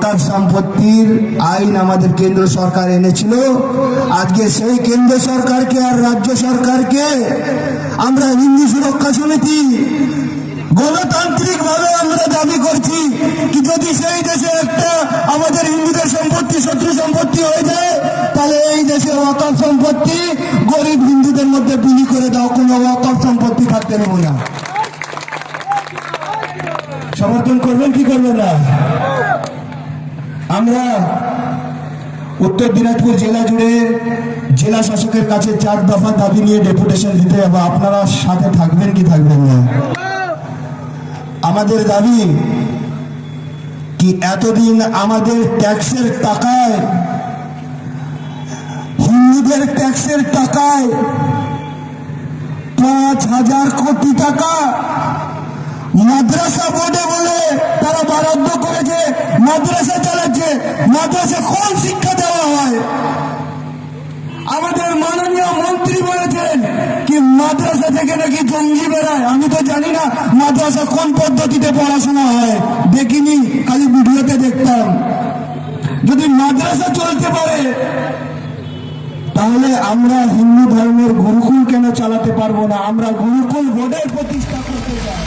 ওয়াকফ সম্পত্তির আইন আমাদের কেন্দ্র সরকার এনেছিল। আজকে সেই কেন্দ্র সরকারকে আর রাজ্য সরকারকে আমরা হিন্দু সুরক্ষা সমিতি গণতান্ত্রিক ভাবে আমরা দাবি করছি কি যদি সেই দেশে একটা আমাদের হিন্দুদের সম্পত্তি শত্রু সম্পত্তি হয়ে যায়, তাহলে এই দেশে ওয়াকফ সম্পত্তি গরিব হিন্দুদের মধ্যে বিলি করে দাও, কোনো ওয়াকফ সম্পত্তি থাকতে দেব না। সমর্থন করবেন কি করবেন না? আমরা উত্তর দিনাজপুর জেলা জুড়ে জেলা শাসকের কাছে 4 দফা দাবি নিয়ে ডেপুটেশন দিতে যাবো। আপনারা সাথে থাকবেন কি থাকবেন না? আমাদের দাবি কি এতদিন আমাদের ট্যাক্সের টাকায়, হিন্দুদের ট্যাক্সের টাকায় 5,000 কোটি টাকা মাদ্রাসা বোর্ডে বলে তারা বরাদ্দ করেছে, মাদ্রাসা চালাচ্ছে। মাদ্রাসা কোন শিক্ষা দেওয়া হয়? আমাদের মাননীয় মন্ত্রী বলেছেন কি মাদ্রাসা থেকে নাকি জঙ্গি বেড়ায়। আমি তো জানি না মাদ্রাসা কোন পদ্ধতিতে পড়াশোনা হয়, দেখিনি, খালি ভিডিওতে দেখতাম। যদি মাদ্রাসা চলতে পারে তাহলে আমরা হিন্দু ধর্মের গুরুকুল কেন চালাতে পারবো না? আমরা গুরুকুল বোর্ডের প্রতিষ্ঠা করতে চাই।